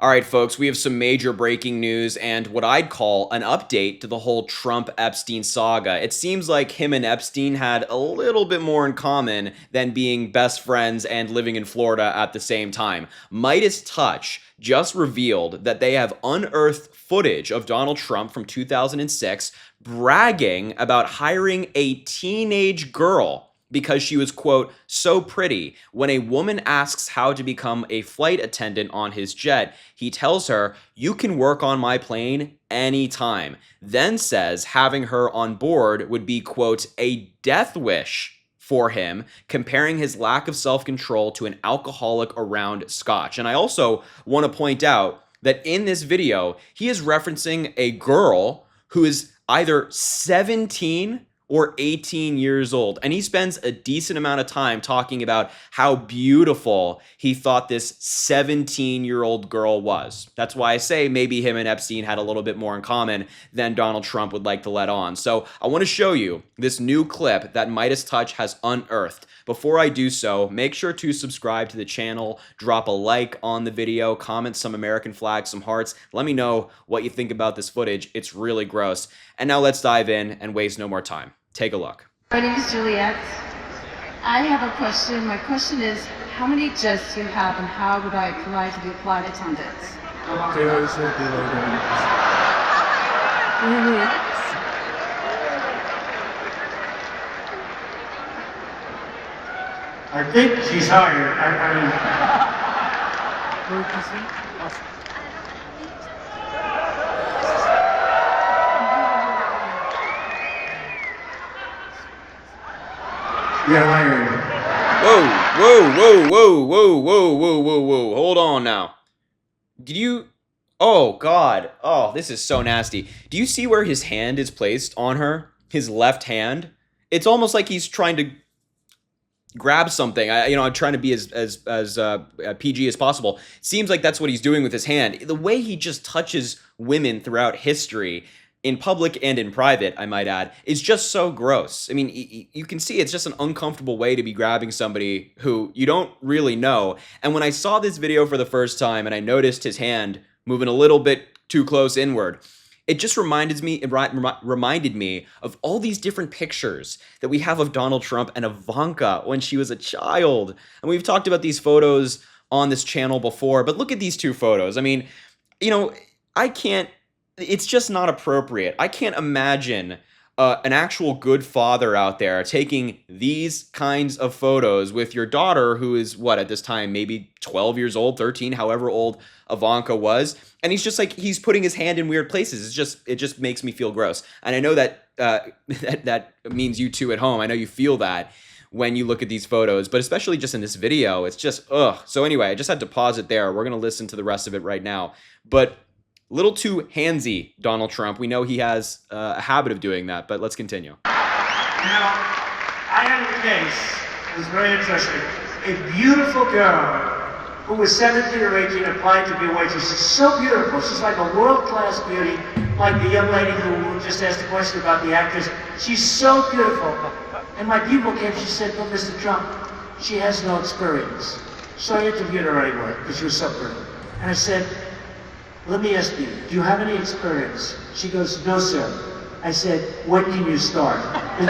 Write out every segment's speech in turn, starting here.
All right, folks, we have some major breaking news and what I'd call an update to the whole Trump Epstein saga. It seems like him and Epstein had a little bit more in common than being best friends and living in Florida at the same time. Midas Touch just revealed that they have unearthed footage of Donald Trump from 2006 bragging about hiring a teenage girl because she was, quote, so pretty. When a woman asks how to become a flight attendant on his jet, he tells her, you can work on my plane anytime. Then says having her on board would be, quote, a death wish for him, comparing his lack of self-control to an alcoholic around scotch. And I also want to point out that in this video, he is referencing a girl who is either 17 or 18 years old. And he spends a decent amount of time talking about how beautiful he thought this 17-year-old girl was. That's why I say maybe him and Epstein had a little bit more in common than Donald Trump would like to let on. So I want to show you this new clip that Midas Touch has unearthed. Before I do so, make sure to subscribe to the channel, drop a like on the video, comment some American flags, some hearts. Let me know what you think about this footage. It's really gross. And now let's dive in and waste no more time. Take a look. My name is Juliet. I have a question. My question is, how many jets do you have and how would I apply to be a flight attendant? I think she's hired. You're hired. Whoa. Hold on now. Did you... Oh, God. Oh, this is so nasty. Do you see where his hand is placed on her? His left hand? It's almost like he's trying to grab something. I'm trying to be as PG as possible. Seems like that's what he's doing with his hand. The way he just touches women throughout history, in public and in private, I might add, is just so gross. I mean, you can see it's just an uncomfortable way to be grabbing somebody who you don't really know. And when I saw this video for the first time and I noticed his hand moving a little bit too close inward, it just reminded me of all these different pictures that we have of Donald Trump and Ivanka when she was a child. And we've talked about these photos on this channel before, but look at these two photos. I mean, it's just not appropriate. I can't imagine an actual good father out there taking these kinds of photos with your daughter who is, what, at this time, maybe 12 years old, 13, however old Ivanka was. And he's just like, he's putting his hand in weird places. It just makes me feel gross. And I know that that means you too at home. I know you feel that when you look at these photos, but especially just in this video, it's just, ugh. So anyway, I just had to pause it there. We're going to listen to the rest of it right now. But little too handsy, Donald Trump. We know he has a habit of doing that, but let's continue. Now, I had a case, it was very interesting. A beautiful girl who was 17 or 18 applied to be a waitress. She's so beautiful. She's like a world-class beauty, like the young lady who just asked a question about the actress. She's so beautiful. And my people came, she said, but Mr. Trump, she has no experience. So I interviewed her anyway, because she was so pretty. And I said, let me ask you, do you have any experience? She goes, no, sir. I said, when can you start? You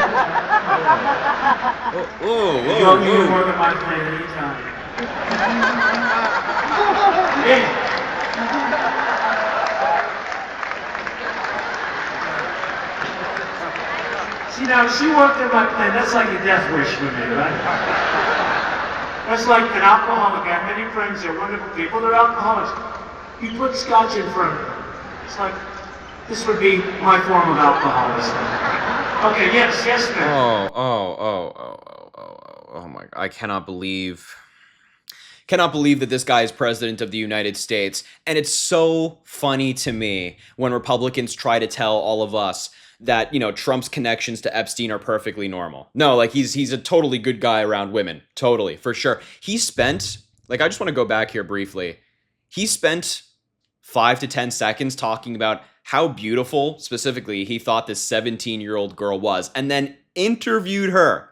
don't need to work at my plane anytime. Yeah. See, now, she worked at my plane. That's like a death wish for me, right? That's like an alcoholic. I have many friends that are wonderful people. They're alcoholics. You put scotch in front of them. It's like, this would be my form of alcoholism. Okay, yes, ma'am. Oh my God. I cannot believe that this guy is president of the United States. And it's so funny to me when Republicans try to tell all of us that, Trump's connections to Epstein are perfectly normal. No, like he's a totally good guy around women. Totally, for sure. He spent, I just want to go back here briefly. He spent 5 to 10 seconds talking about how beautiful, specifically, he thought this 17-year-old girl was, and then interviewed her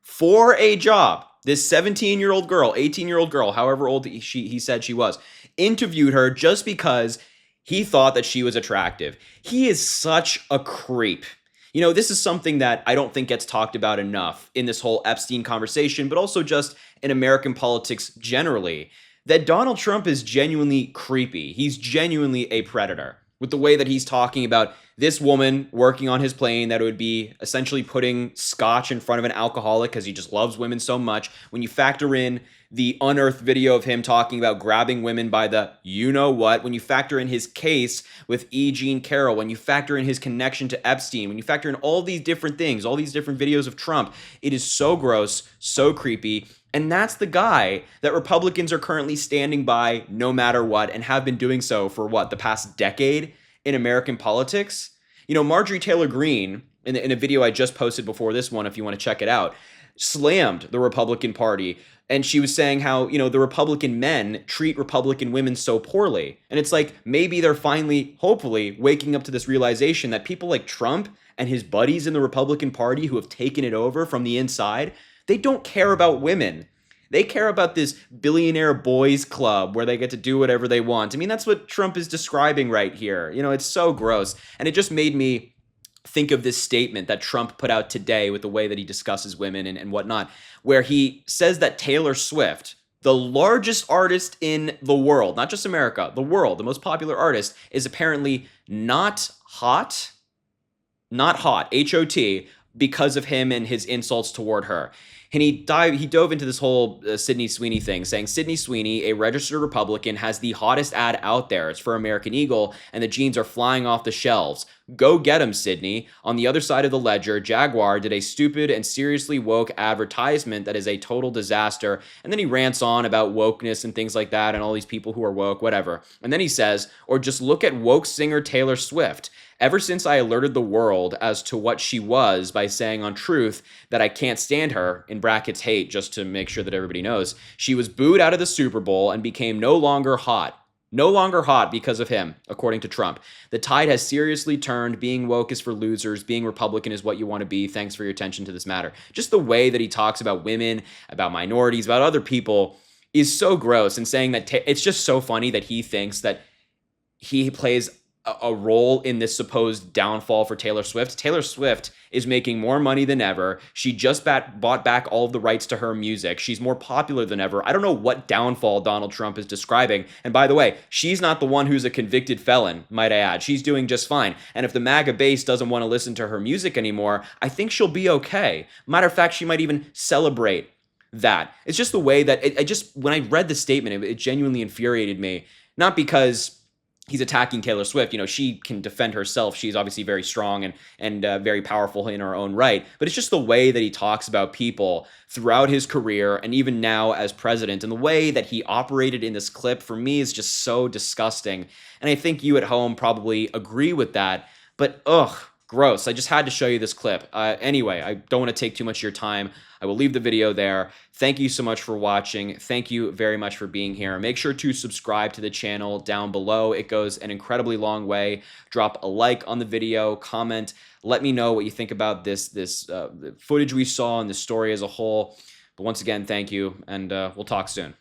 for a job. This 17-year-old girl, 18-year-old girl, however old he said she was, interviewed her just because he thought that she was attractive. He is such a creep. You know, this is something that I don't think gets talked about enough in this whole Epstein conversation, but also just in American politics generally, that Donald Trump is genuinely creepy. He's genuinely a predator with the way that he's talking about this woman working on his plane, that it would be essentially putting scotch in front of an alcoholic because he just loves women so much. When you factor in the unearthed video of him talking about grabbing women by the you-know-what, when you factor in his case with E. Jean Carroll, when you factor in his connection to Epstein, when you factor in all these different things, all these different videos of Trump, it is so gross, so creepy. And that's the guy that Republicans are currently standing by no matter what, and have been doing so for what, the past decade in American politics? You know, Marjorie Taylor Greene, in a video I just posted before this one, if you want to check it out, slammed the Republican Party. And she was saying how, you know, the Republican men treat Republican women so poorly. And it's like, maybe they're finally, hopefully, waking up to this realization that people like Trump and his buddies in the Republican Party who have taken it over from the inside, they don't care about women. They care about this billionaire boys club where they get to do whatever they want. I mean, that's what Trump is describing right here. You know, it's so gross. And it just made me think of this statement that Trump put out today with the way that he discusses women and whatnot, where he says that Taylor Swift, the largest artist in the world, not just America, the world, the most popular artist, is apparently not hot, H-O-T, because of him and his insults toward her. And he dove into this whole Sydney Sweeney thing, saying Sydney Sweeney, a registered Republican, has the hottest ad out there. It's for American Eagle, and the jeans are flying off the shelves. Go get them, Sydney. On the other side of the ledger, Jaguar did a stupid and seriously woke advertisement that is a total disaster. And then he rants on about wokeness and things like that and all these people who are woke, whatever. And then he says, or just look at woke singer Taylor Swift. Ever since I alerted the world as to what she was by saying on Truth that I can't stand her, in brackets hate, just to make sure that everybody knows, she was booed out of the Super Bowl and became no longer hot. No longer hot because of him, according to Trump. The tide has seriously turned. Being woke is for losers. Being Republican is what you want to be. Thanks for your attention to this matter. Just the way that he talks about women, about minorities, about other people is so gross. And saying that it's just so funny that he thinks that he plays a role in this supposed downfall for Taylor Swift. Taylor Swift is making more money than ever. She just bought back all of the rights to her music. She's more popular than ever. I don't know what downfall Donald Trump is describing. And by the way, she's not the one who's a convicted felon, might I add. She's doing just fine. And if the MAGA base doesn't want to listen to her music anymore, I think she'll be okay. Matter of fact, she might even celebrate that. It's just the way that when I read the statement, it genuinely infuriated me. Not because he's attacking Taylor Swift. You know, she can defend herself. She's obviously very strong and very powerful in her own right. But it's just the way that he talks about people throughout his career and even now as president, and the way that he operated in this clip for me is just so disgusting. And I think you at home probably agree with that. But ugh, gross. I just had to show you this clip. Anyway, I don't want to take too much of your time. I will leave the video there. Thank you so much for watching. Thank you very much for being here. Make sure to subscribe to the channel down below. It goes an incredibly long way. Drop a like on the video, comment. Let me know what you think about this footage we saw and the story as a whole. But once again, thank you, and we'll talk soon.